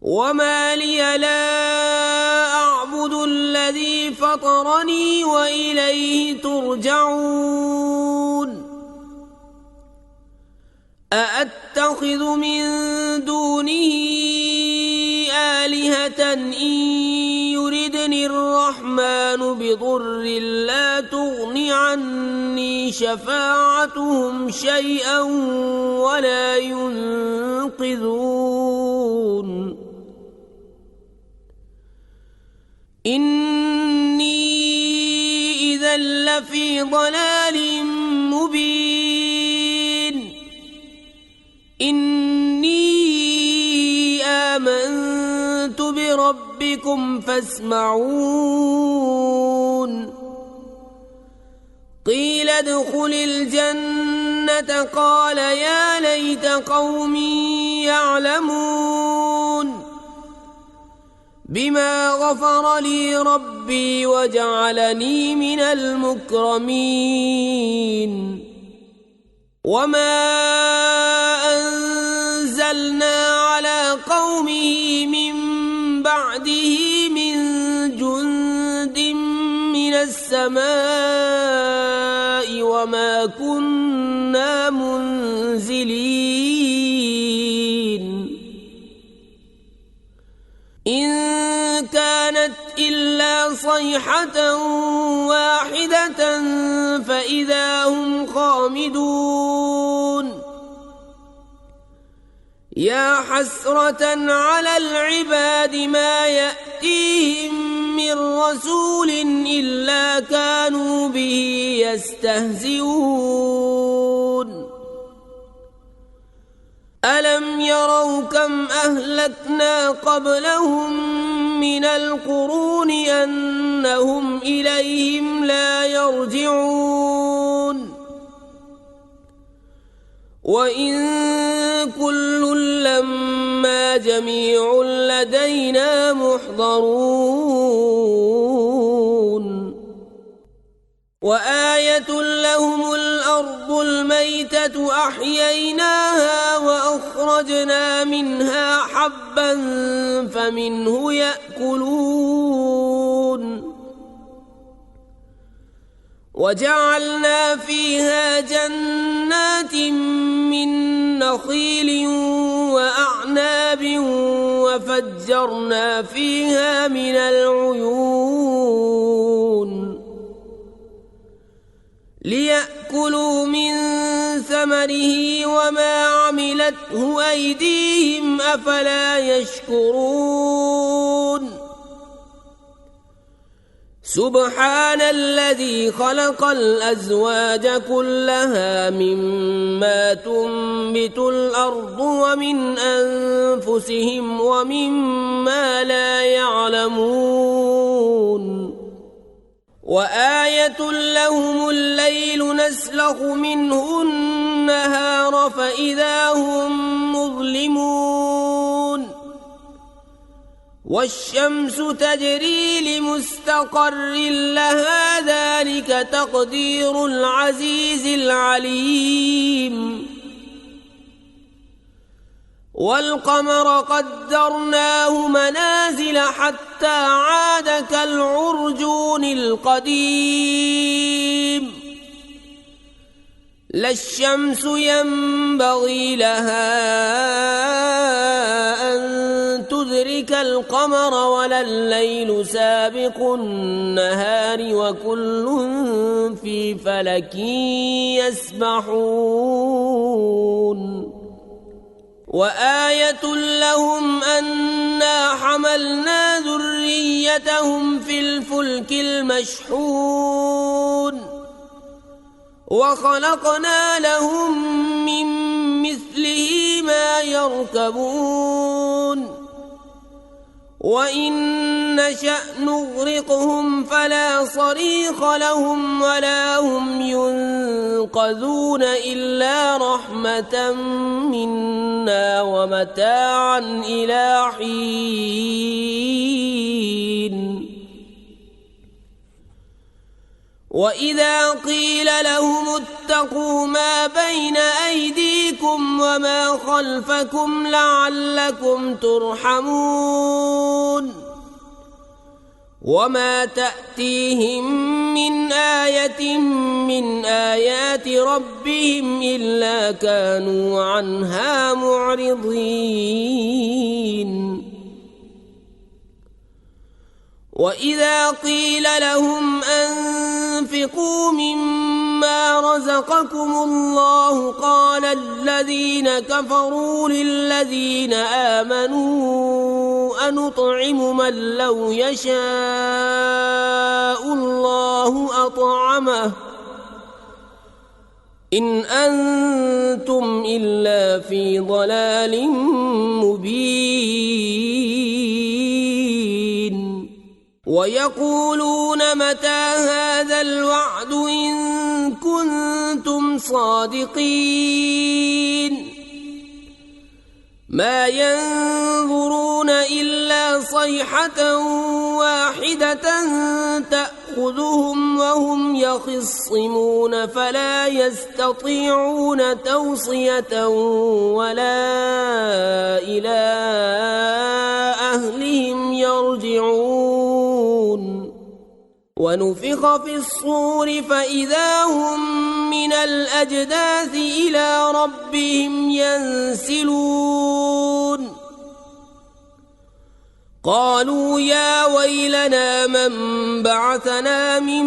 وما لي لا أعبد الذي فطرني وإليه ترجعون أأتخذ من دونه آلهة إن يردني الرحمن بضر لا تغن عني شفاعتهم شيئا ولا ينقذون إني إذا لفي ضلال مبين إني آمنت بربكم فاسمعون قيل ادخل الجنة قال يا ليت قومي يعلمون بما غفر لي ربي وجعلني من المكرمين وما أنزلنا على قومه من بعده من جند من السماء وما كنا منزلين إن كانت إلا صيحة واحدة فإذا هم خامدون يا حسرة على العباد ما يأتيهم من رسول إلا كانوا به يستهزئون ألم يروا كم أهلكنا قبلهم من القرون أنهم إليهم لا يرجعون وإن كل لما جميع لدينا محضرون وآية لهم الأرض الميتة أحييناها وأخرجنا منها حبا فمنه يأكلون وجعلنا فيها جنات من نخيل وأعناب وفجرنا فيها من العيون ليأكلوا من ثمره وما عملته أيديهم أفلا يشكرون سبحان الذي خلق الأزواج كلها مما تنبت الأرض ومن أنفسهم ومما لا يعلمون وآية لهم الليل نسلخ منه النهار فإذا هم مظلمون والشمس تجري لمستقر لها ذلك تقدير العزيز العليم والقمر قدرناه منازل حتى عاد كالعرجون القديم لا الشمس ينبغي لها أن تدرك القمر ولا الليل سابق النهار وكل في فلك يسبحون وآية لهم أنا حملنا ذريتهم في الفلك المشحون وخلقنا لهم من مثله ما يركبون وإن نشأ نغرقهم فلا صريخ لهم ولا هم ينقذون إلا رحمة منا ومتاعا إلى حين وإذا قيل لهم اتقوا ما بين أيديكم أيديكم وما خلفكم لعلكم ترحمون وما تأتيهم من آية من آيات ربهم إلا كانوا عنها معرضين وإذا قيل لهم أنفقوا مما رزقكم الله قال الذين كفروا للذين آمنوا أنطعم من لو يشاء الله أطعمه إن أنتم إلا في ضلال مبين ويقولون متى هذا الوعد إن كنتم صادقين ما ينظرون إلا صيحة واحدة تأخذهم وهم يخصمون فلا يستطيعون توصية ولا إلى أهلهم يرجعون ونفخ في الصور فإذا هم من الأجداث إلى ربهم ينسلون قالوا يا ويلنا من بعثنا من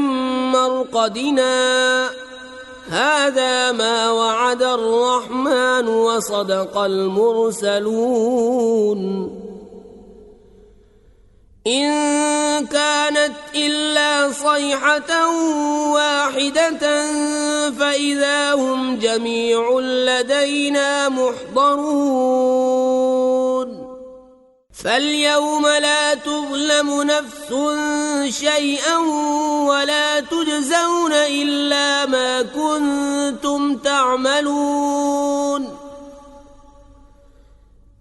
مرقدنا هذا ما وعد الرحمن وصدق المرسلون إن كانت إلا صيحة واحدة فإذا هم جميع لدينا محضرون فاليوم لا تظلم نفس شيئا ولا تجزون إلا ما كنتم تعملون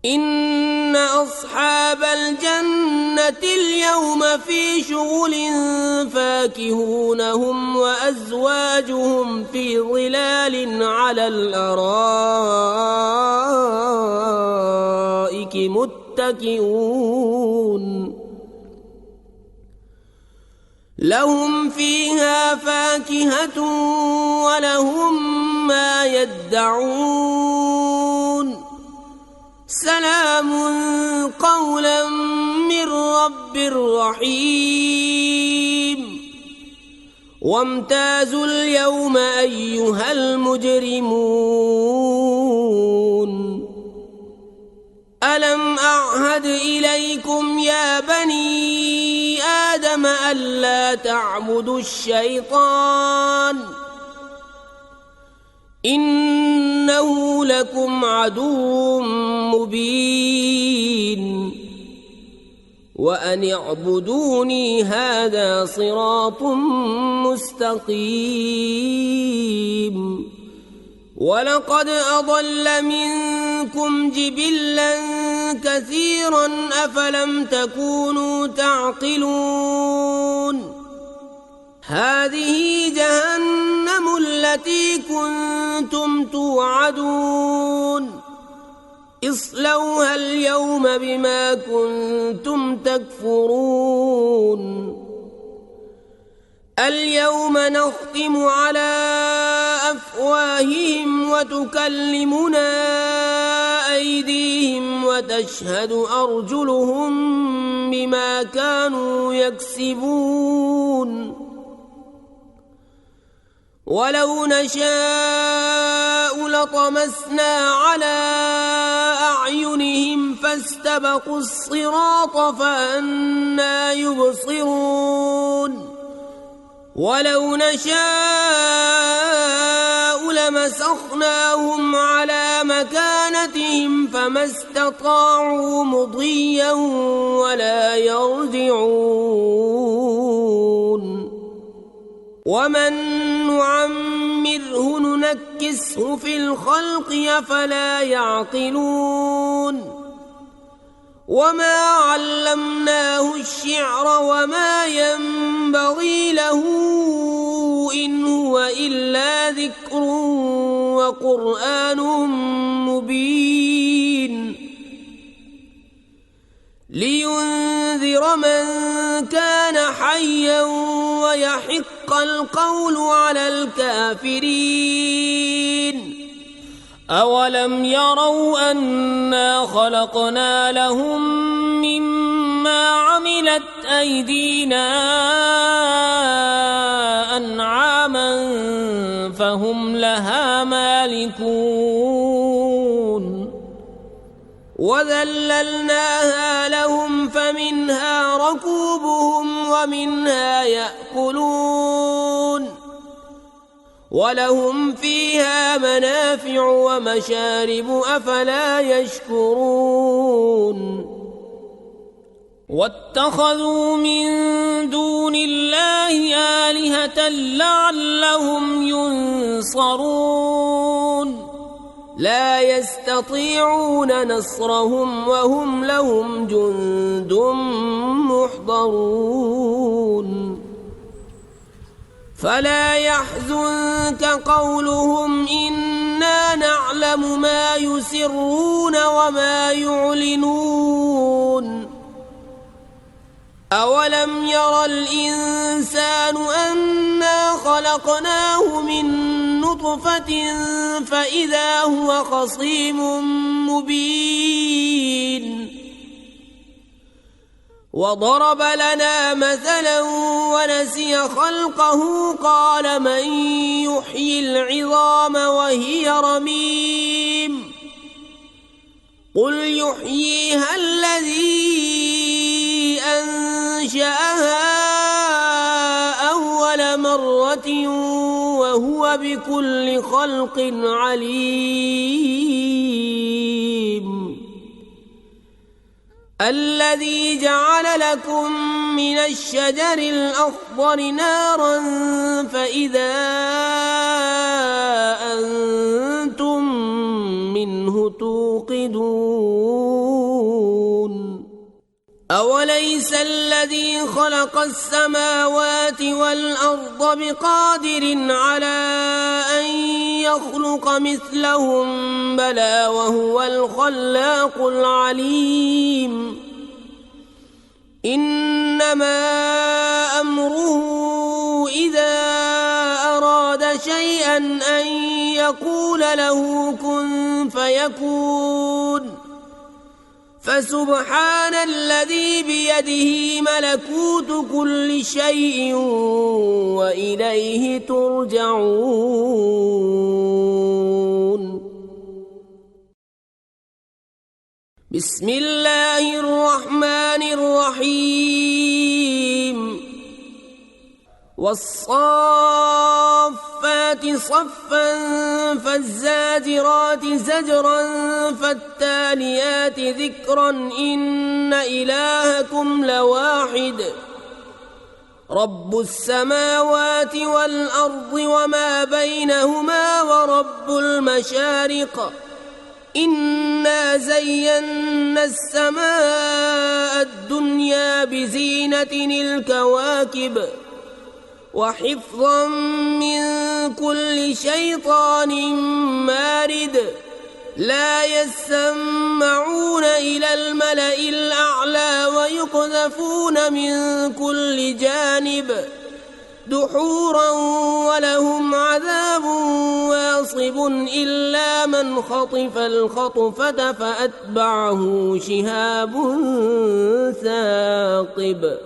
إن أصحاب الجنة اليوم في شغل فاكهون هم وأزواجهم في ظلال على الأرائك متكئون لهم فيها فاكهة ولهم ما يدعون سلام قولا من رب رحيم وامتازوا اليوم أيها المجرمون ألم أعهد إليكم يا بني آدم ألا تعبدوا الشيطان إنه لكم عدو مبين وأن اعبدوني هذا صراط مستقيم ولقد أضل منكم جبلا كثيرا أفلم تكونوا تعقلون هذه جهنم التي كنتم توعدون اصلوها اليوم بما كنتم تكفرون اليوم نختم على أفواههم وتكلمنا أيديهم وتشهد أرجلهم بما كانوا يكسبون ولو نشاء لطمسنا على أعينهم فاستبقوا الصراط فأنى يبصرون ولو نشاء لمسخناهم على مكانتهم فما استطاعوا مضيا ولا يرجعون ومن نعمره ننكسه في الخلق أفلا يعقلون وما علمناه الشعر وما ينبغي له إن هو إلا ذكر وقرآن مبين لينذر من كان حيا ويحق القول على الكافرين أولم يروا أنا خلقنا لهم مما عملت أيدينا أنعاما فهم لها مالكون وذللناها لهم فمنها ركوبهم ومنها يأكلون ولهم فيها منافع ومشارب أفلا يشكرون واتخذوا من دون الله آلهة لعلهم ينصرون لا يستطيعون نصرهم وهم لهم جند محضرون فلا يحزنك قولهم إنا نعلم ما يسرون وما يعلنون أولم ير الإنسان أنا خلقناه من نطفة فإذا هو خصيم مبين وضرب لنا مثلا ونسي خلقه قال من يحيي العظام وهي رميم قل يحييها الذي أنشأها أول مرة وهو بكل خلق عليم الذي جعل لكم من الشجر الأخضر نارا فإذا أنتم منه توقدون أوليس الذي خلق السماوات والأرض بقادر على أن يخلق مثلهم بلى وهو الخلاق العليم إنما أمره إذا أراد شيئا أن يقول له كن فيكون فسبحان الذي بيده ملكوت كل شيء وإليه ترجعون بسم الله الرحمن الرحيم والصافات صفا فالزاجرات زجرا فالتاليات ذكرا إن إلهكم لواحد رب السماوات والأرض وما بينهما ورب المشارق إنا زينا السماء الدنيا بزينة الكواكب وحفظا من كل شيطان مارد لا يسمعون إلى الملأ الأعلى ويقذفون من كل جانب دحورا ولهم عذاب واصب إلا من خطف الخطفة فأتبعه شهاب ثاقب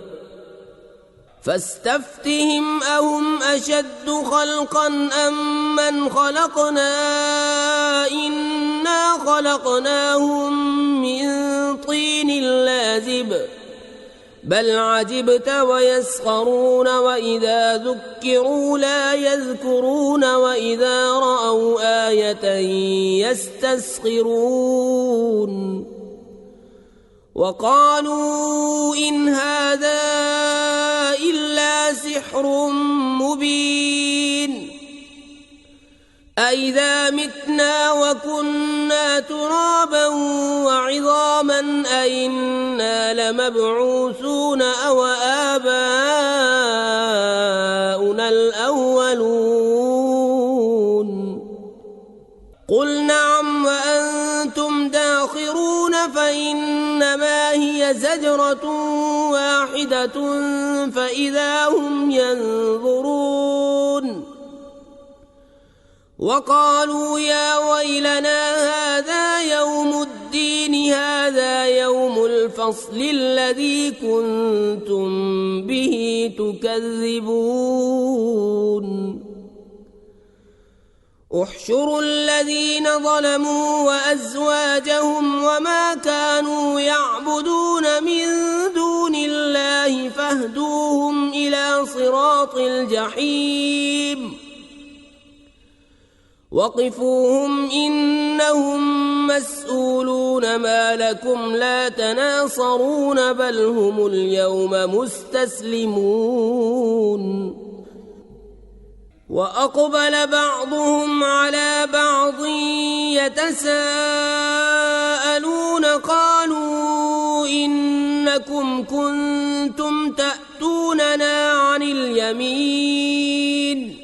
فاستفتهم أهم أشد خلقا أم من خلقنا إنا خلقناهم من طين لازب بل عجبت ويسخرون وإذا ذكروا لا يذكرون وإذا رأوا آية يستسخرون وقالوا إن هذا إلا سحر مبين أإذا متنا وكنا ترابا وعظاما أإنا لمبعوثون أو آباؤنا الأولون نعم وأنتم داخرون فإنما هي زجرة واحدة فإذا هم ينظرون وقالوا يا ويلنا هذا يوم الدين هذا يوم الفصل الذي كنتم به تكذبون احشروا الذين ظلموا وأزواجهم وما كانوا يعبدون من دون الله فاهدوهم إلى صراط الجحيم وقفوهم إنهم مسؤولون ما لكم لا تناصرون بل هم اليوم مستسلمون وأقبل بعضهم على بعض يتساءلون قالوا إنكم كنتم تأتوننا عن اليمين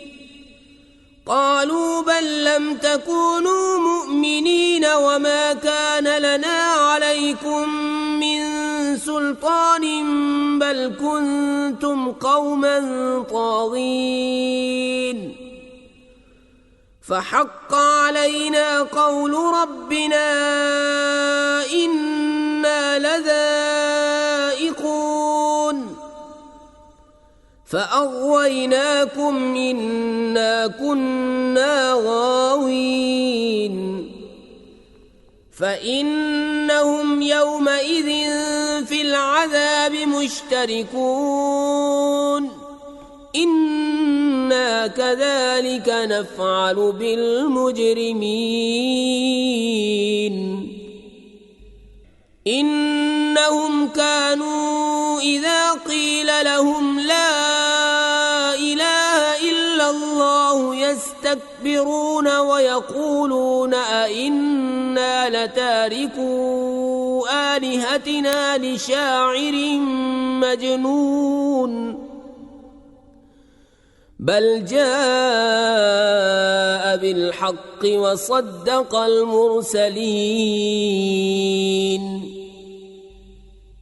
قالوا بل لم تكونوا مؤمنين وما كان لنا عليكم من سلطان بل كنتم قوما طاغين فحق علينا قول ربنا إنا لذائقون فأغويناكم إنا كنا غاوين فإنهم يومئذ في العذاب مشتركون إنا كذلك نفعل بالمجرمين إنهم كانوا إذا قيل لهم لا إله إلا الله يستكبرون ويقولون أئنا لتاركو آلهتنا لشاعر مجنون بل جاء بالحق وصدق المرسلين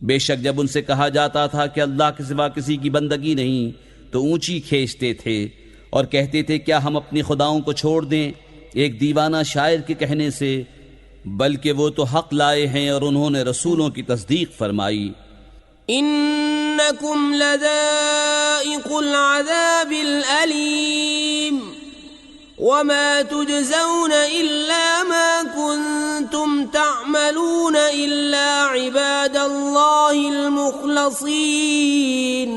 बेशक जब उनसे कहा जाता था कि अल्लाह के सिवा किसी की बंदगी नहीं तो ऊंची खींचते थे और कहते थे क्या हम अपनी खुदाओं को छोड़ दें एक दीवाना शायर के कहने से, बल्कि वो तो हक लाए हैं और उन्होंने रसूलों की तस्दीक फरमाई। इन्नकुम लदाइकुल अज़ाबिल अलीम वमा तुजज़ौन इल्ला मा कुंतुम तअमलून इल्ला इबादल्लाहिल मुखलसीन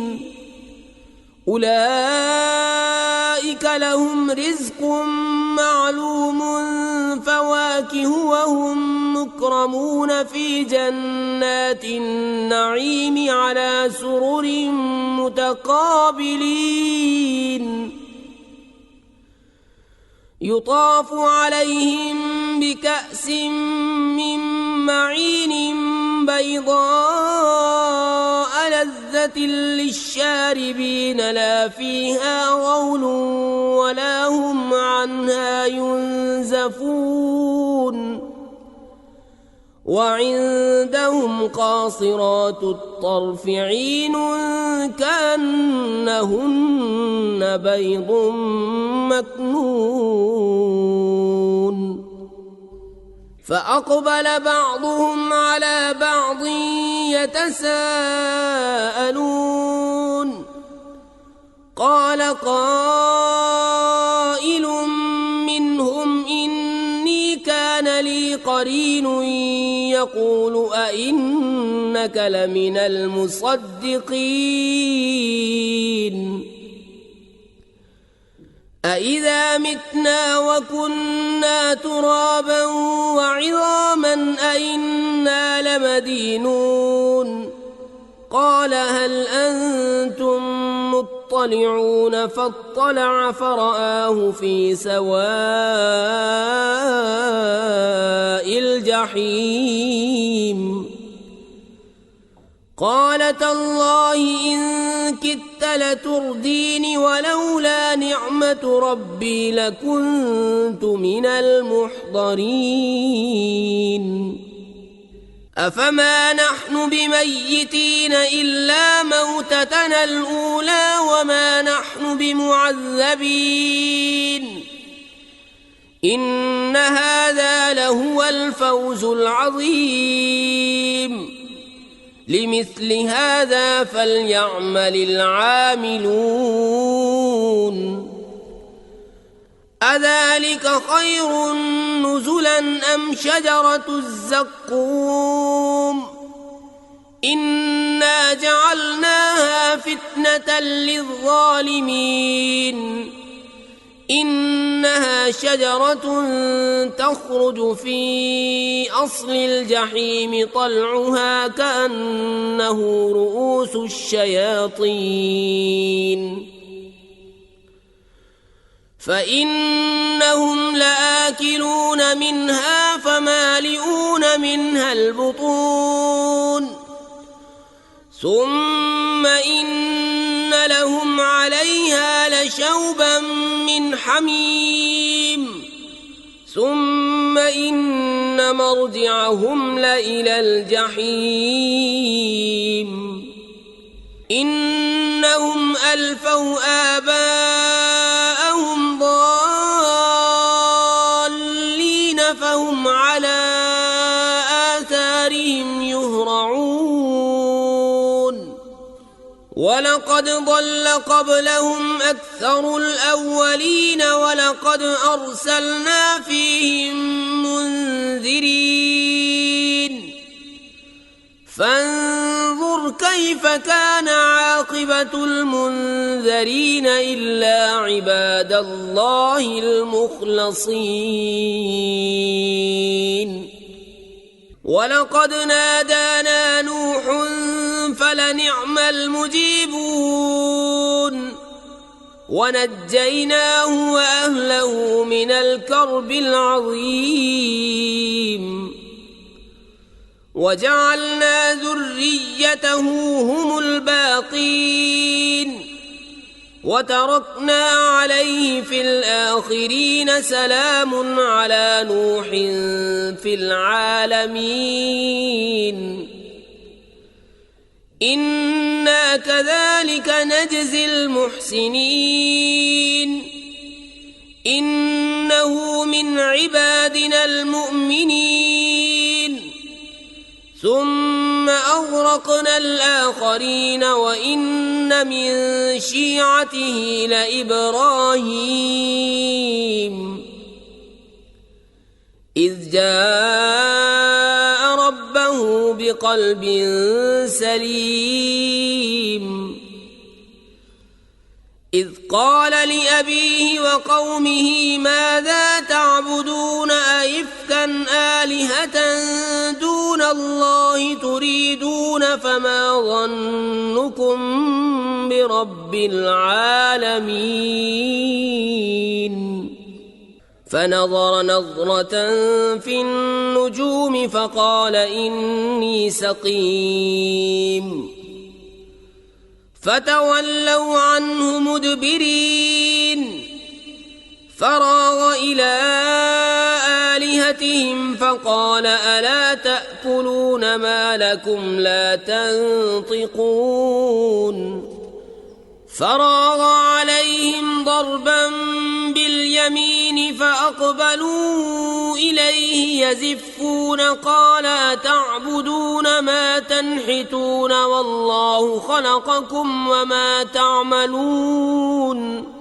उलाइका लहुम रिज़्क़ुम मालूम फवाकिह वहुम मुकरमून फी जन्नातिन नईम अला सुरुरिन मुतकाबिलीन युताफ अलैहिम बिकअस मिन मईन बैज़ाअ लज़्ज़तिन लिश्शारिबीन ला फीहा गौल वला हुम अन्हा युनज़फून وعندهم قاصرات الطرف عين كأنهن بيض مكنون فأقبل بعضهم على بعض يتساءلون قال قائل منهم إني كان لي قرين يقول أئنك لمن المصدقين أإذا متنا وكنا ترابا وعظاما أئنا لمدينون قال هل أنتم مطلعون فاطلع فرآه في سواء الجحيم قال تالله إن كدت لتردين ولولا نعمة ربي لكنت من المحضرين أفما نحن بميتين إلا موتتنا الأولى وما نحن بمعذبين إن هذا لهو الفوز العظيم لمثل هذا فليعمل العاملون أذلك خير نزلا أم شجرة الزقوم إنا جعلناها فتنة للظالمين إنها شجرة تخرج في أصل الجحيم طلعها كأنه رؤوس الشياطين فإنهم لآكلون منها فمالئون منها البطون ثم إن لهم عليها لشوبا من حميم ثم إن مرجعهم لإلى الجحيم إنهم ألفوا آباءهم ضالين فهم على آثارهم يهرعون ولقد ضل قبلهم أكثر الأولين ولقد أرسلنا فيهم منذرين فانظر كيف كان عاقبة المنذرين إلا عباد الله المخلصين ولقد نادانا نوح فلنعم المجيبون ونجيناه وأهله من الكرب العظيم وجعلنا ذريته هم الباقين وتركنا عليه في الآخرين سلام على نوح في العالمين إنا كذلك نجزي المحسنين إنه من عبادنا المؤمنين ثم أغرقنا الآخرين وإن من شيعته لإبراهيم إذ جاء ربه بقلب سليم إذ قال لأبيه وقومه ماذا تعبدون أئفكا آلهة دون الله تريدون فما ظنكم برب العالمين فنظر نظرة في النجوم فقال إني سقيم فتولوا عنه مدبرين فراغ إلى آلهتهم فقال ألا تأكلون ما لكم لا تنطقون فراغ عليهم ضربا باليمين فأقبلوا إليه يزفون قال تعبدون ما تنحتون والله خلقكم وما تعملون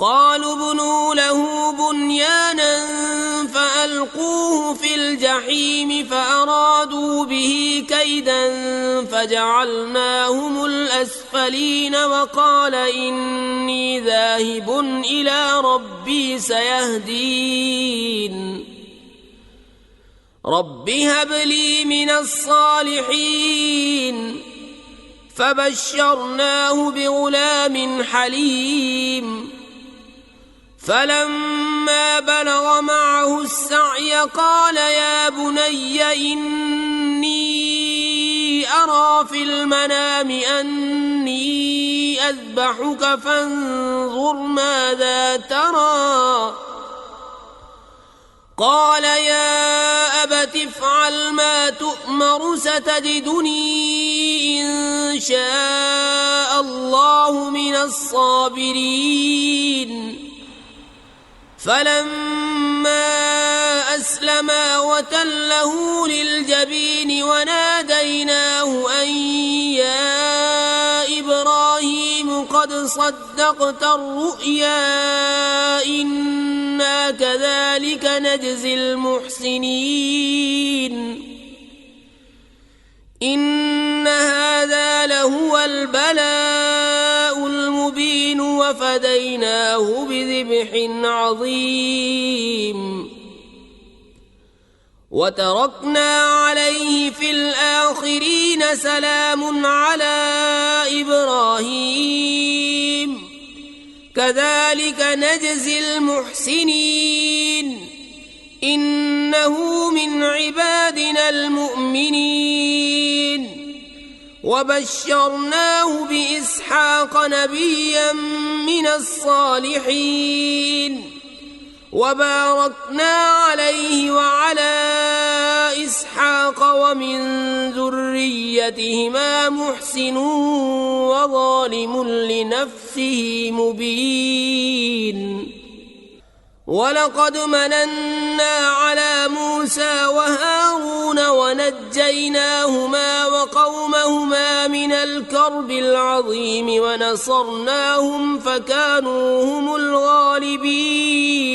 قالوا ابنوا له بنيانا فألقوه في الجحيم فأرادوا به كيدا فجعلناهم الأسفلين وقال إني ذاهب إلى ربي سيهدين رب هب لي من الصالحين فبشرناه بغلام حليم فلما بلغ معه السعي قال يا بني إني أرى في المنام أني أذبحك فانظر ماذا ترى. قال يا أبت افعل ما تؤمر ستجدني إن شاء الله من الصابرين. فلما أسلما وتله للجبين وناديناه أن يا إبراهيم قد صدقت الرؤيا إنا كذلك نجزي المحسنين. إن هذا لهو البلاء المبين وفديناه بذبح عظيم. وتركنا عليه في الآخرين سلام على إبراهيم كذلك نجزي المحسنين إنه من عبادنا المؤمنين. وبشرناه بإسحاق نبيا من الصالحين وباركنا عليه وعلى إسحاق ومن ذريتهما محسن وظالم لنفسه مبين. ولقد مننا على موسى وهارون ونجيناهما وقومهما من الكرب العظيم ونصرناهم فكانوا هم الغالبين.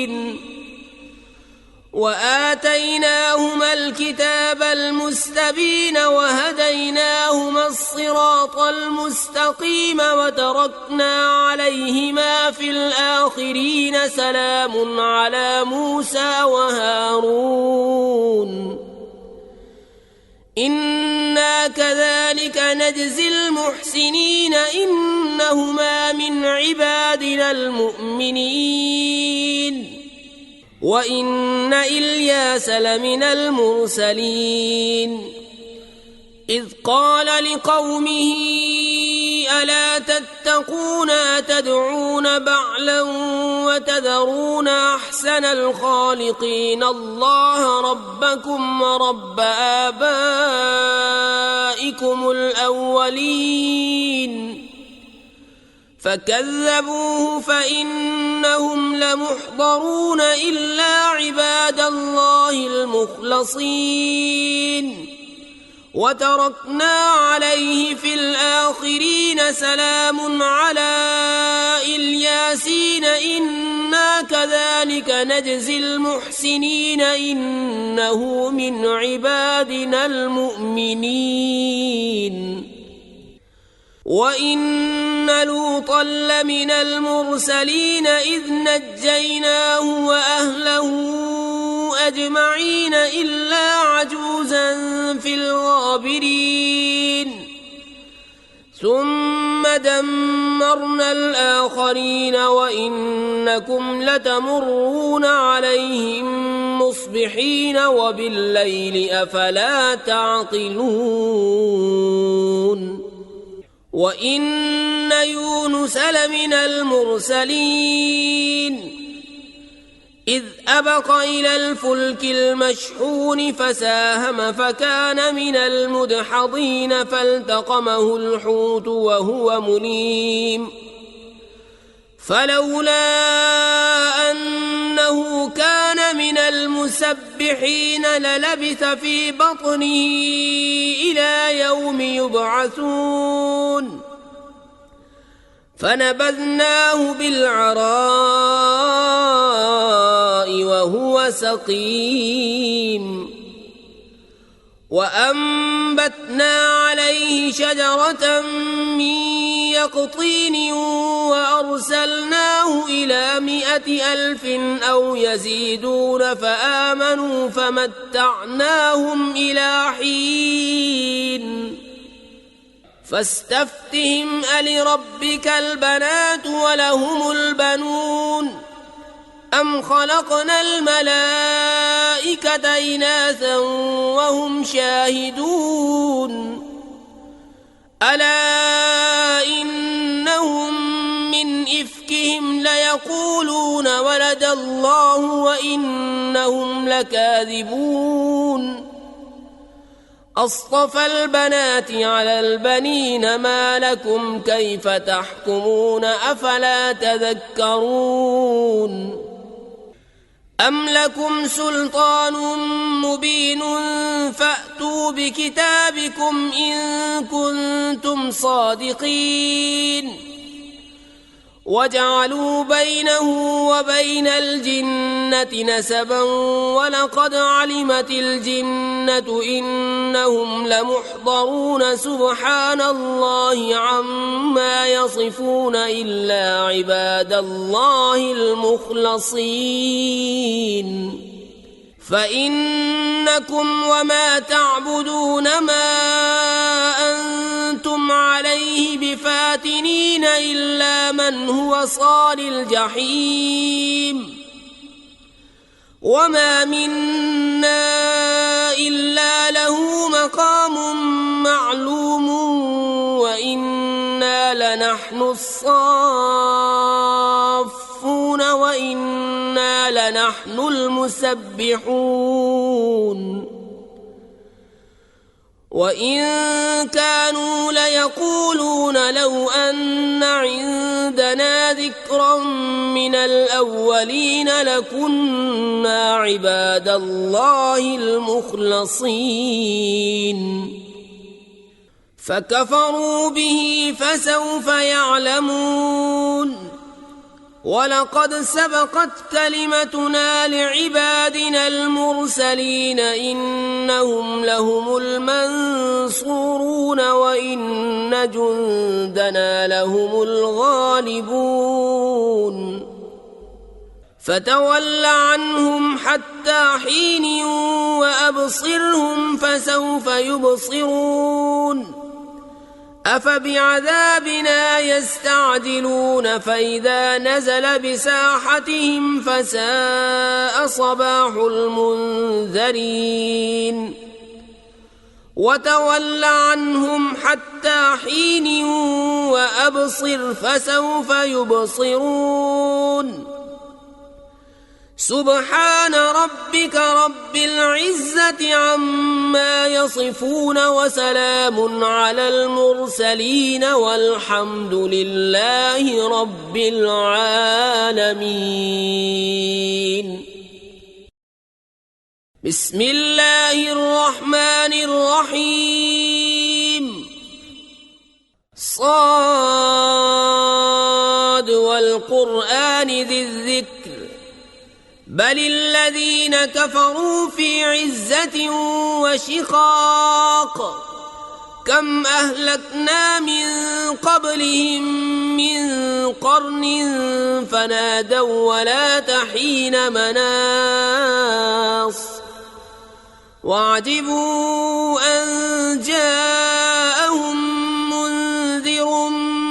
وآتيناهما الكتاب المستبين وهديناهما الصراط المستقيم وتركنا عليهما في الآخرين سلام على موسى وهارون إنا كذلك نجزي المحسنين إنهما من عبادنا المؤمنين. وإن إلياس لمن المرسلين إذ قال لقومه ألا تتقون أتدعون بعلا وتذرون أحسن الخالقين الله ربكم ورب آبائكم الأولين. فكذبوه فإنهم لمحضرون إلا عباد الله المخلصين. وتركنا عليه في الآخرين سلام على الياسين إنا كذلك نجزي المحسنين إنه من عبادنا المؤمنين. وإن لوطا لمن المرسلين إذ نجيناه وأهله أجمعين إلا عجوزا في الغابرين. ثم دمرنا الآخرين وإنكم لتمرون عليهم مصبحين وبالليل أفلا تعقلون. وإن يونس لمن المرسلين إذ أبق إلى الفلك المشحون فساهم فكان من المدحضين فالتقمه الحوت وهو مليم فلولا أنه كان من المسبحين للبث في بطنه إلى يوم يبعثون. فنبذناه بالعراء وهو سقيم وأنبتنا عليه شجرة من يقطين وأرسلناه إلى 100,000 أو يزيدون فآمنوا فمتعناهم إلى حين. فاستفتهم ألربك البنات ولهم البنون أم خلقنا الملائكة إناثا وهم شاهدون ألا إنهم من إفكهم ليقولون ولد الله وإنهم لكاذبون أصطفى البنات على البنين ما لكم كيف تحكمون أفلا تذكرون أم لكم سلطان مبين فأتوا بكتابكم إن كنتم صادقين وجعلوا بينه وبين الجنة نسبا ولقد علمت الجنة إنهم لمحضرون سبحان الله عما يصفون إلا عباد الله المخلصين فإنكم وما تعبدون ما أنتم عليه بفاتنين إلا من هو صال الجحيم وما منا إلا له مقام معلوم وإنا لنحن الصافون وإنا لنحن المسبحون وإن كانوا ليقولون لو أن عندنا ذكرا من الأولين لكنا عباد الله المخلصين فكفروا به فسوف يعلمون ولقد سبقت كلمتنا لعبادنا المرسلين إنهم لهم المنصورون وإن جندنا لهم الغالبون فتول عنهم حتى حين وأبصرهم فسوف يبصرون أفبعذابنا يستعجلون فإذا نزل بساحتهم فساء صباح المنذرين وتول عنهم حتى حين وأبصر فسوف يبصرون سبحان ربك رب العزة عما يصفون وسلام على المرسلين والحمد لله رب العالمين بسم الله الرحمن الرحيم صاد والقرآن ذي الذكر بل الذين كفروا في عزة وشقاق كم أهلكنا من قبلهم من قرن فنادوا ولا تحين مناص وعجبوا أن جاءهم منذر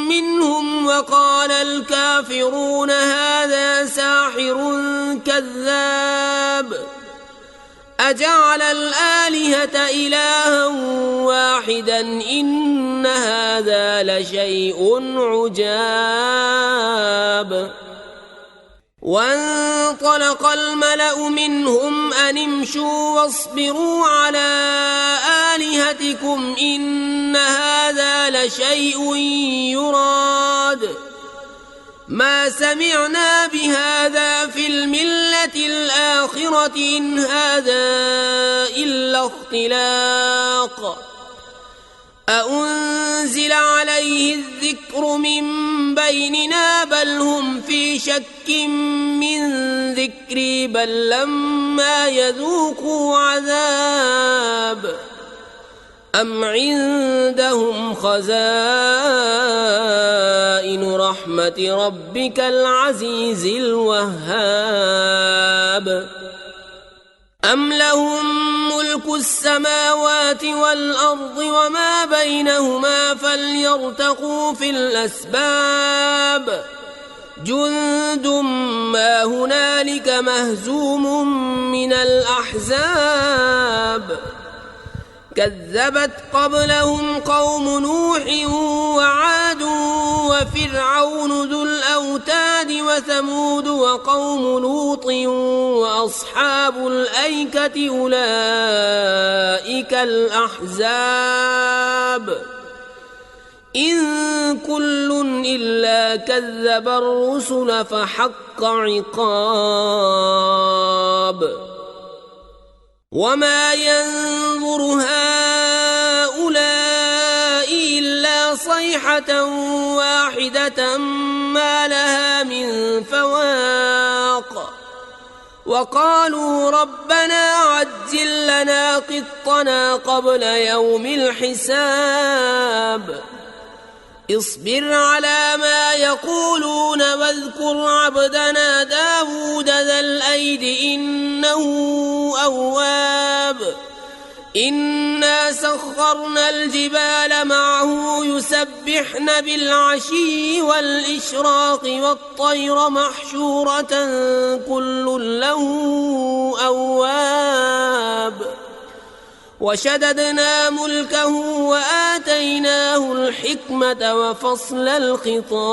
منهم وقال الكافرون هذا ساحر كذاب أجعل الآلهة إلها واحدا إن هذا لشيء عجاب وانطلق الملأ منهم أن امشوا واصبروا على آلهتكم إن هذا لشيء يراد ما سمعنا بهذا في الملة الآخرة إن هذا إلا اختلاق أأنزل عليه الذكر من بيننا بل هم في شك من ذكري بل لما يذوقوا عذاب أم عندهم خزائن رحمة ربك العزيز الوهاب أم لهم ملك السماوات والأرض وما بينهما فليرتقوا في الأسباب جند ما هنالك مهزوم من الأحزاب كذبت قبلهم قوم نوح وعاد وفرعون ذو الأوتاد وثمود وقوم لوط وأصحاب الأيكة أولئك الأحزاب إن كل إلا كذب الرسل فحق عقاب وما ينظر هؤلاء إلا صيحة واحدة ما لها من فواق وقالوا ربنا عجل لنا قطنا قبل يوم الحساب اصبر على ما يقولون واذكر عبدنا داود ذا الأيد إنه أواب إنا سخرنا الجبال معه يسبحن بالعشي والإشراق والطير محشورة كل له أواب وشددنا ملكه وآتيناه الحكمة وفصل الخطاب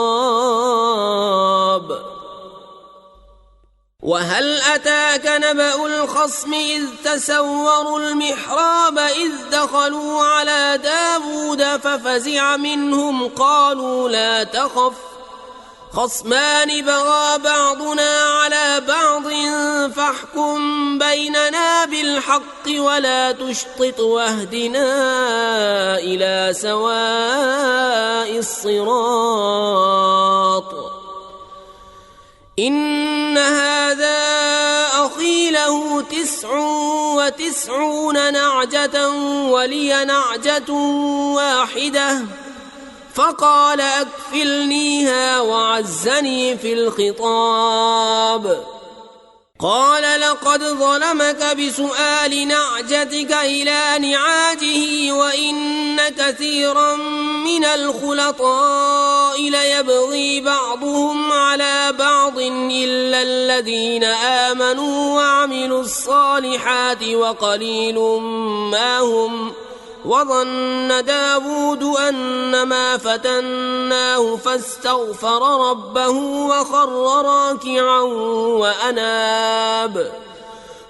وهل أتاك نبأ الخصم إذ تسوروا المحراب إذ دخلوا على داود ففزع منهم قالوا لا تخف خصمان بغى بعضنا على بعض فاحكم بيننا بالحق ولا تشطط واهدنا إلى سواء الصراط إن هذا أخي له 99 نعجة ولي نعجة واحدة فقال أكفلنيها وعزني في الخطاب قال لقد ظلمك بسؤال نعجتك إلى نعاجه وإن كثيرا من الخلطاء ليبغي بعضهم على بعض إلا الذين آمنوا وعملوا الصالحات وقليل ما هم وظن داود أنما فتناه فاستغفر ربه وخر راكعا وأناب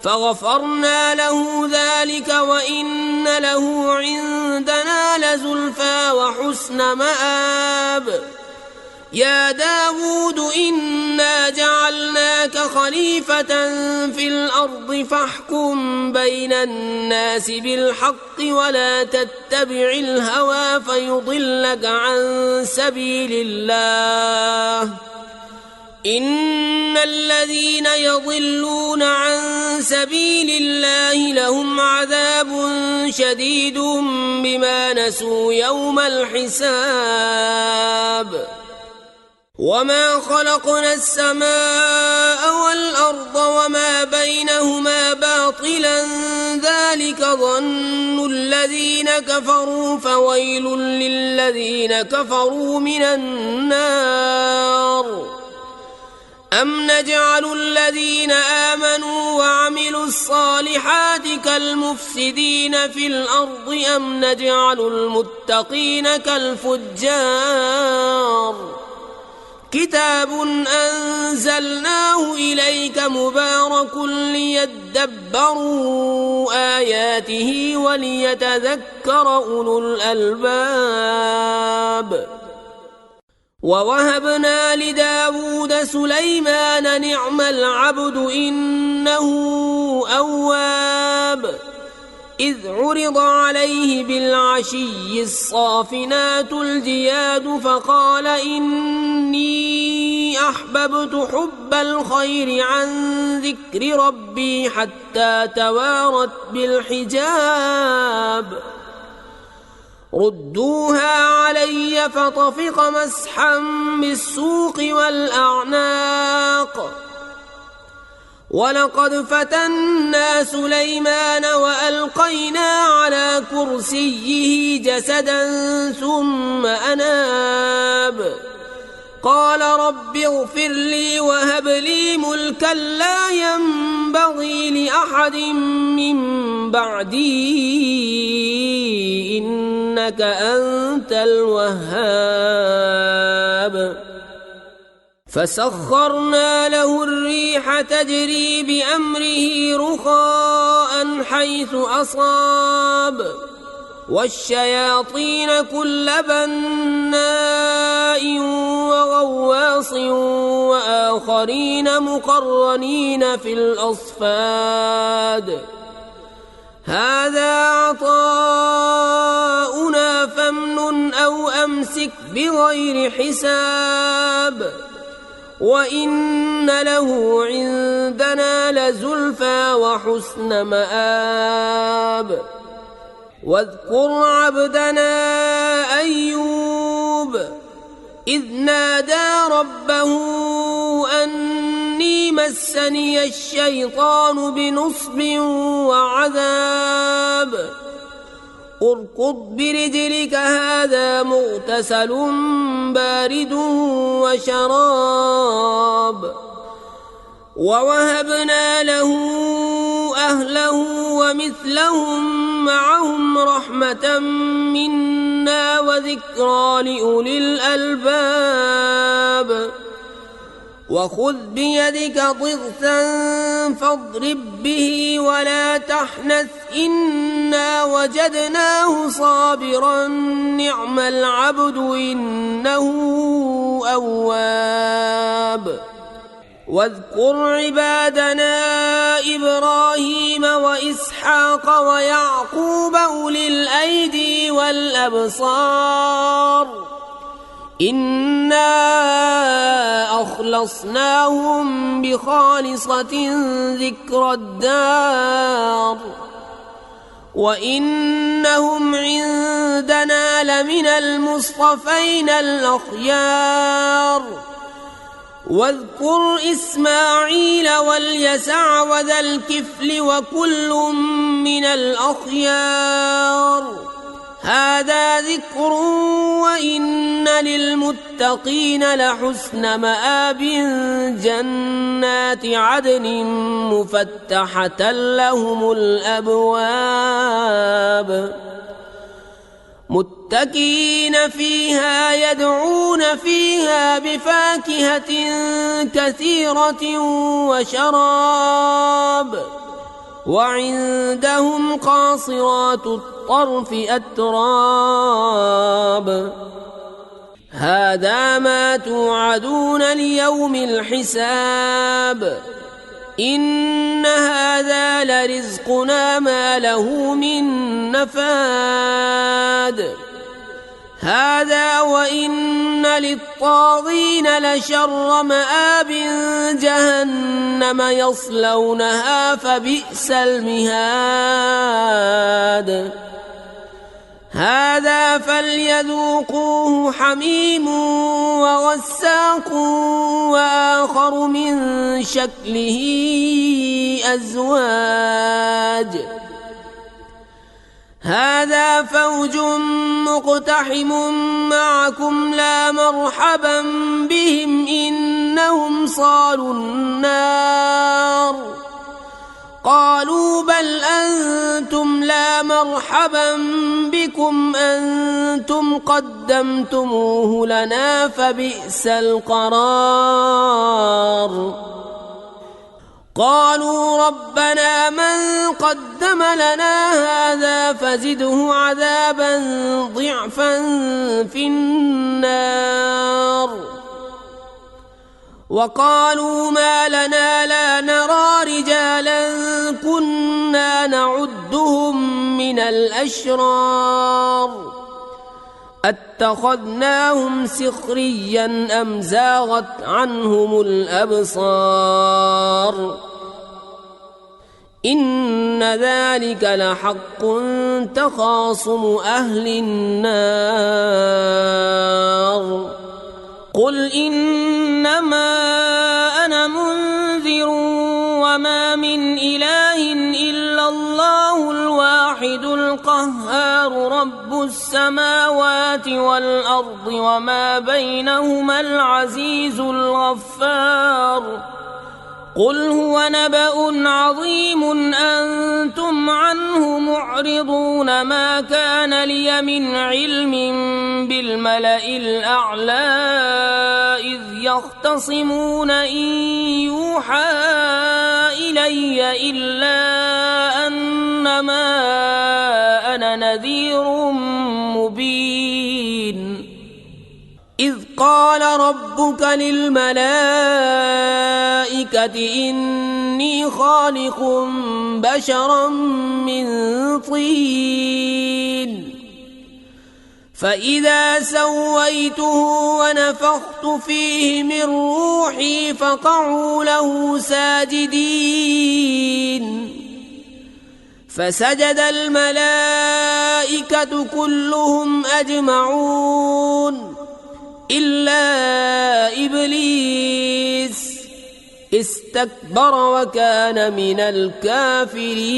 فغفرنا له ذلك وإن له عندنا لزلفى وحسن مآب يا داود إنا جعلناك خليفة في الأرض فاحكم بين الناس بالحق ولا تتبع الهوى فيضلك عن سبيل الله إن الذين يضلون عن سبيل الله لهم عذاب شديد بما نسوا يوم الحساب وما خلقنا السماء والأرض وما بينهما باطلا ذلك ظن الذين كفروا فويل للذين كفروا من النار أم نجعل الذين آمنوا وعملوا الصالحات كالمفسدين في الأرض أم نجعل المتقين كالفجار كتاب أنزلناه إليك مبارك ليدبروا آياته وليتذكر أولو الألباب ووهبنا لداود سليمان نعم العبد إنه أواب إذ عرض عليه بالعشي الصافنات الجياد فقال إني أحببت حب الخير عن ذكر ربي حتى توارت بالحجاب ردوها علي فطفق مسحا بالسوق والأعناق ولقد فتنا سليمان وألقينا على كرسيه جسدا ثم أناب قال رب اغفر لي وهب لي ملكا لا ينبغي لأحد من بعدي إنك أنت الوهاب فسخرنا له الريح تجري بأمره رخاء حيث أصاب والشياطين كل بناء وغواص وآخرين مقرنين في الأصفاد هذا عطاؤنا فامنن أو أمسك بغير حساب وإن له عندنا لزلفى وحسن مآب واذكر عبدنا أيوب إذ نادى ربه أني مسني الشيطان بنصب وعذاب اركض برجلك هذا مغتسل بارد وشراب ووهبنا له أهله ومثلهم معهم رحمة منا وذكرى لأولي الألباب وخذ بيدك ضغثا فاضرب به ولا تحنث إنا وجدناه صابرا نعم العبد إنه أواب واذكر عبادنا إبراهيم وإسحاق ويعقوب أولي الأيدي والأبصار إنا أخلصناهم بخالصة ذكر الدار وإنهم عندنا لمن المصطفين الأخيار واذكر إسماعيل واليسع وذا الكفل وكل من الأخيار هذا ذكر وإن للمتقين لحسن مآب جنات عدن مفتحة لهم الأبواب متكئين فيها يدعون فيها بفاكهة كثيرة وشراب وعندهم قاصرات الطرف أتراب هذا ما توعدون ليوم الحساب إن هذا لرزقنا ما له من نفاد هذا وإن للطاغين لشر مآب جهنم يصلونها فبئس المهاد هذا فليذوقوه حميم وغساق وآخر من شكله أزواج هذا فوج مقتحم معكم لا مرحبا بهم إنهم صالوا النار قالوا بل أنتم لا مرحبا بكم أنتم قدمتموه لنا فبئس القرار قالوا ربنا من قدم لنا هذا فزده عذابا ضعفا في النار وقالوا ما لنا لا نرى رجالا كنا نعدهم من الأشرار أتخذناهم سخريا أم زاغت عنهم الأبصار إن ذلك لحق تخاصم أهل النار قل إنما أنا منذر وما من إله إلا الله الواحد القهار القهار رب السماوات والأرض وما بينهما العزيز الغفار قل هو نبأ عظيم أنتم عنه معرضون ما كان لي من علم بالملأ الأعلى إذ يختصمون إن يوحى إلي إلا أنما أنا نذير مبين إذ قال ربك للملائكة إني خالق بشرا من طين فإذا سويته ونفخت فيه من روحي فقعوا له ساجدين فسجد الملائكة كلهم أجمعون إلا إبليس استكبر وكان من الكافرين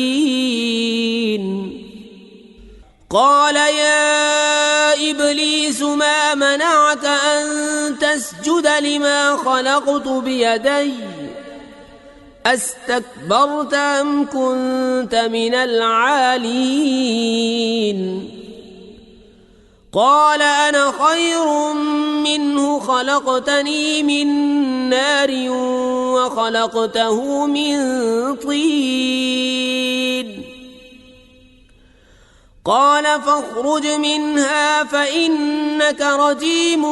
قال يا إبليس ما منعك أن تسجد لما خلقت بيدي أستكبرت أم كنت من العالين قال أنا خير منه خلقتني من نار وخلقته من طين قال فاخرج منها فإنك رجيم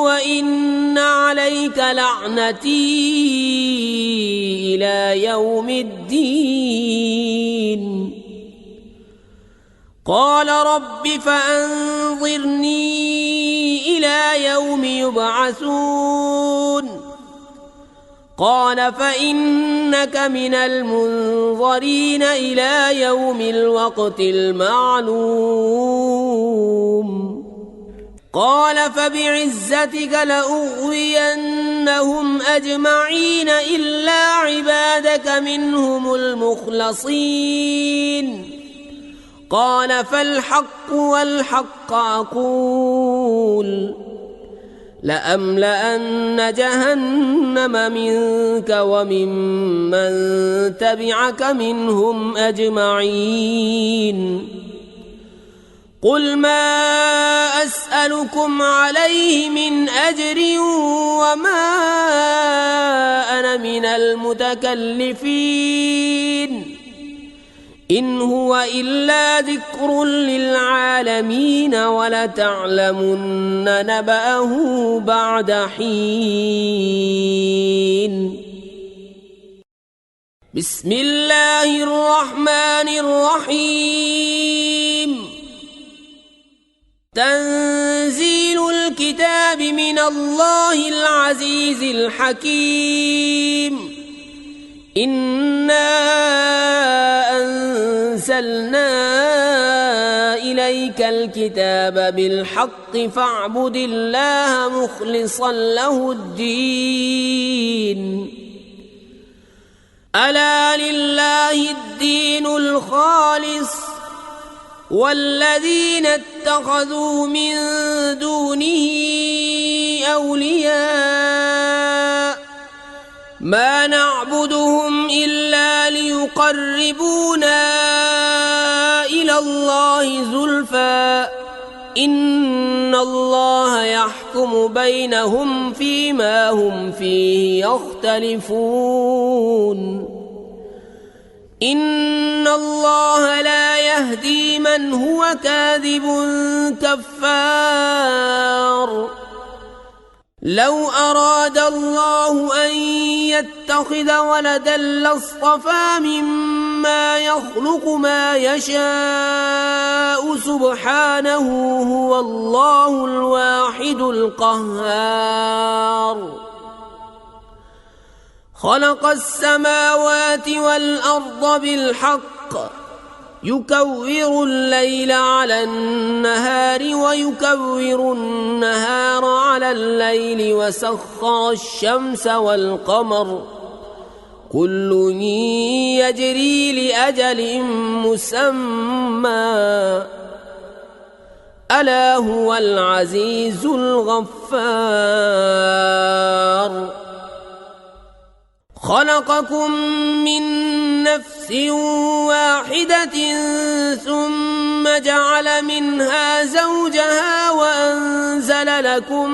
وإن عليك لعنتي إلى يوم الدين قال رب فأنظرني إلى يوم يبعثون قال فإنك من المنظرين إلى يوم الوقت المعلوم قال فبعزتك لأغوينهم أجمعين إلا عبادك منهم المخلصين قال فالحق والحق أقول لأملأن جهنم منك وممن تبعك منهم أجمعين قل ما أسألكم عليه من أجر وما أنا من المتكلفين إن هو إلا ذكر للعالمين ولتعلمن نبأه بعد حين بسم الله الرحمن الرحيم تنزيل الكتاب من الله العزيز الحكيم إنا أنزلنا إليك الكتاب بالحق فاعبد الله مخلصا له الدين ألا لله الدين الخالص والذين اتخذوا من دونه أولياء ما نعبدهم إلا ليقربونا إلى الله زلفى إن الله يحكم بينهم فيما هم فيه يختلفون إن الله لا يهدي من هو كاذب كفار لو أراد الله أن يتخذ ولدا لاصطفى مما يخلق ما يشاء سبحانه هو الله الواحد القهار خلق السماوات والأرض بالحق يكور الليل على النهار ويكور النهار على الليل وسخر الشمس والقمر كل يجري لأجل مسمى ألا هو العزيز الغفار خلقكم من نفس واحدة ثم جعل منها زوجها وأنزل لكم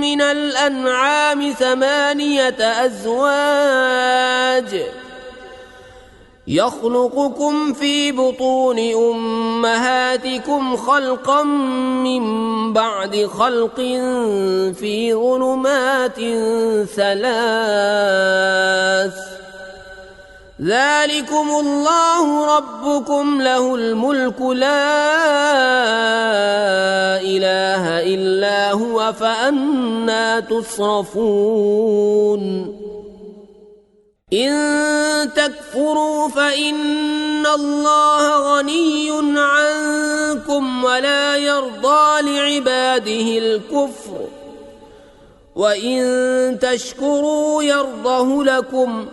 من الأنعام 8 أزواج يخلقكم في بطون أمهاتكم خلقا من بعد خلق في ظلمات 3 ذلكم الله ربكم له الملك لا إله إلا هو فأنى تصرفون إن تكفروا فإن الله غني عنكم ولا يرضى لعباده الكفر وإن تشكروا يرضه لكم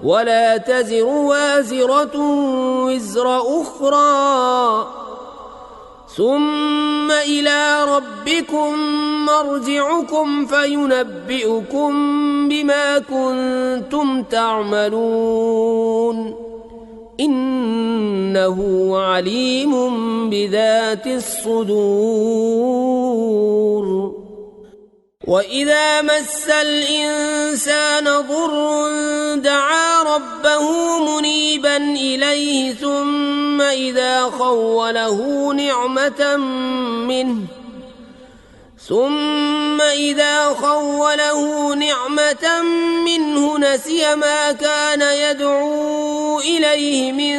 ولا تزر وازرة وزر أخرى ثم إلى ربكم مرجعكم فينبئكم بما كنتم تعملون إنه عليم بذات الصدور وإذا مس الإنسان ضر دعا ربه منيبا إليه ثم إذا خوله نعمة منه نسي ما كان يدعو إليه من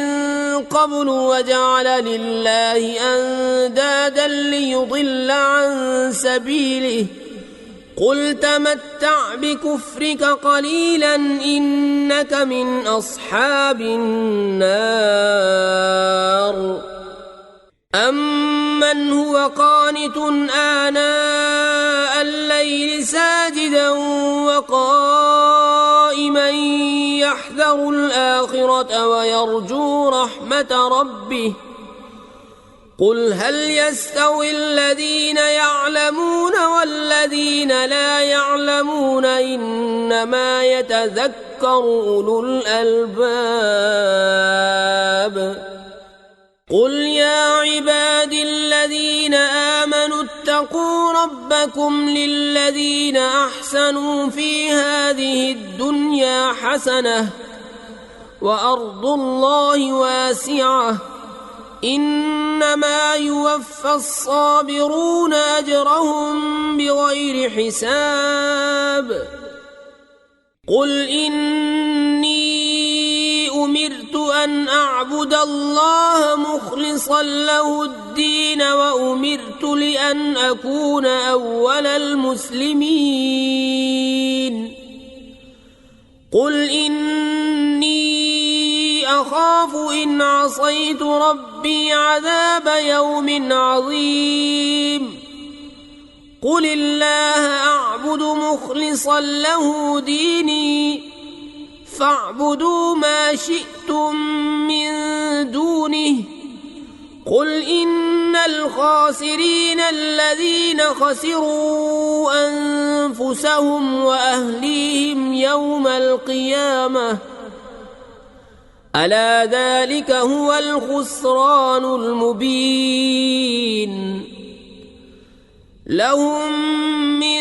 قبل وجعل لله أندادا ليضل عن سبيله قل تمتع بكفرك قليلا إنك من أصحاب النار أمن هو قانت آناء الليل ساجدا وقائما يحذر الآخرة ويرجو رحمة ربه قل هل يستوي الذين يعلمون والذين لا يعلمون إنما يتذكر أولو الألباب قل يا عبادي الذين آمنوا اتقوا ربكم للذين أحسنوا في هذه الدنيا حسنة وأرض الله واسعة إنما يوفى الصابرون أجرهم بغير حساب قل إني أمرت أن أعبد الله مخلصا له الدين وأمرت لأن أكون أول المسلمين قل إني أخاف إن عصيت ربي عذاب يوم عظيم قل الله أعبد مخلصا له ديني فاعبدوا ما شئتم من دونه قل إن الخاسرين الذين خسروا أنفسهم وأهليهم يوم القيامة ألا ذلك هو الخسران المبين لهم من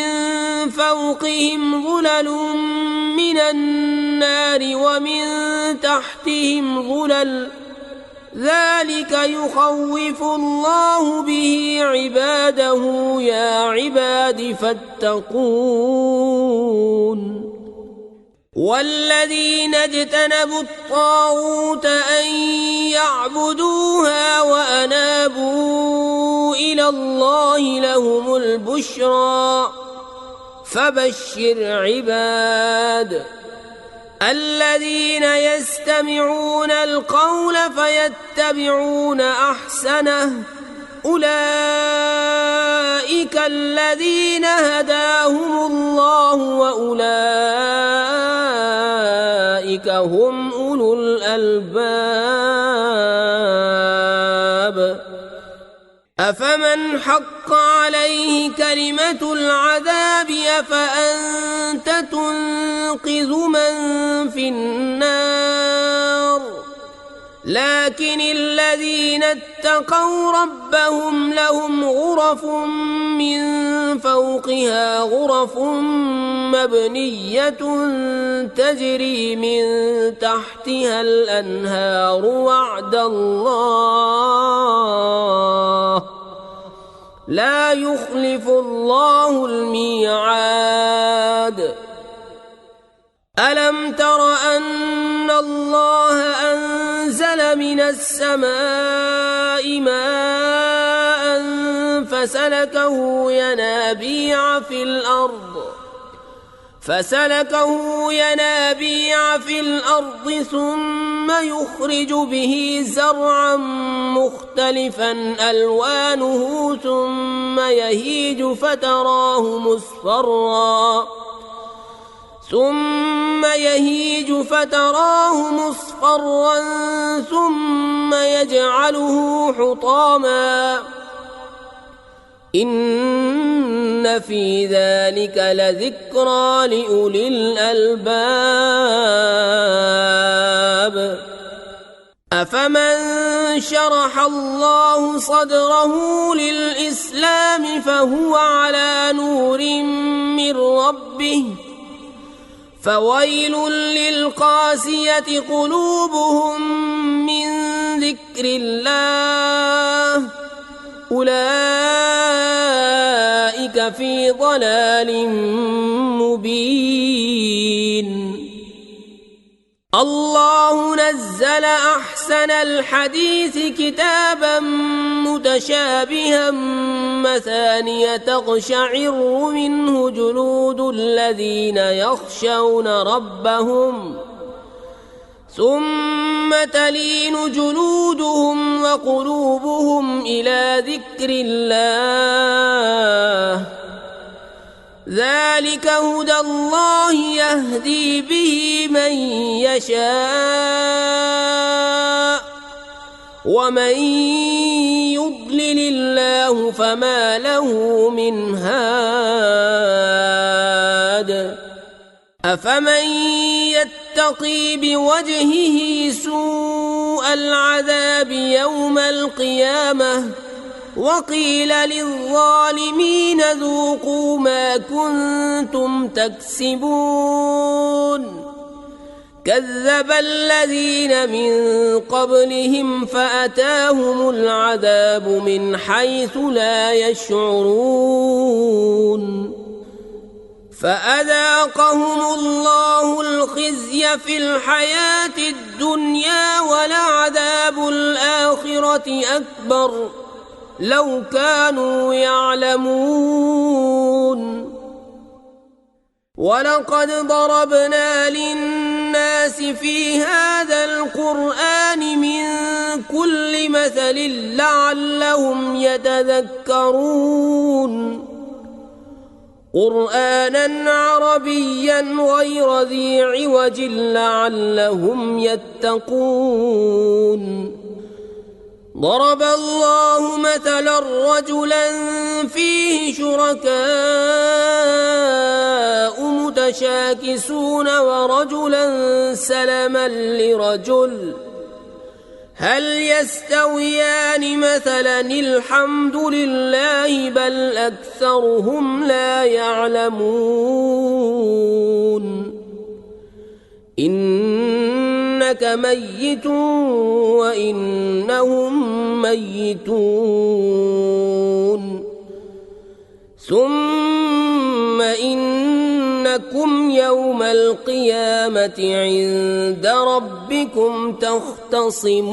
فوقهم ظلل من النار ومن تحتهم ظلل ذلك يخوف الله به عباده يا عباد فاتقون والذين اجتنبوا الطاغوت أن يعبدوها وأنابوا إلى الله لهم البشرى فبشر عباد الذين يستمعون القول فيتبعون أحسنه أولئك الذين هداهم الله وأولئك أولئك هم أولو الألباب أفمن حق عليه كلمة العذاب أفأنت تنقذ من في النار لكن الذين اتقوا ربهم لهم غرف من فوقها غرف مبنية تجري من تحتها الأنهار وعد الله لا يخلف الله الميعاد ألم تر أن الله أنزل من السماء ماء فسلكه ينابيع في الأرض ثم يخرج به زرعا مختلفا ألوانه ثم يهيج فتراه مصفرا ثم يجعله حطاما إن في ذلك لذكرى لأولي الألباب أفمن شرح الله صدره للإسلام فهو على نور من ربه فويل للقاسية قلوبهم من ذكر الله أولئك في ضلال مبين الله نزل أحسن الحديث كتابا متشابها مثانية تقشعر منه جلود الذين يخشون ربهم ثم تلين جلودهم وقلوبهم إلى ذكر الله ذلك هدى الله يهدي به من يشاء ومن يضلل الله فما له من هاد أفمن يتقي بوجهه سوء العذاب يوم القيامة وقيل للظالمين ذوقوا ما كنتم تكسبون كذب الذين من قبلهم فأتاهم العذاب من حيث لا يشعرون فأذاقهم الله الخزي في الحياة الدنيا ولعذاب الآخرة أكبر لو كانوا يعلمون ولقد ضربنا للناس في هذا القرآن من كل مثل لعلهم يتذكرون قرآنا عربيا غير ذي عوج لعلهم يتقون ضرب الله مثلا رجلا فيه شركاء متشاكسون ورجلا سلما لرجل هل يستويان مثلا الحمد لله بل أكثرهم لا يعلمون إنك ميت وإنهم ميتون ثم إنكم يوم القيامة عند ربكم تختصمون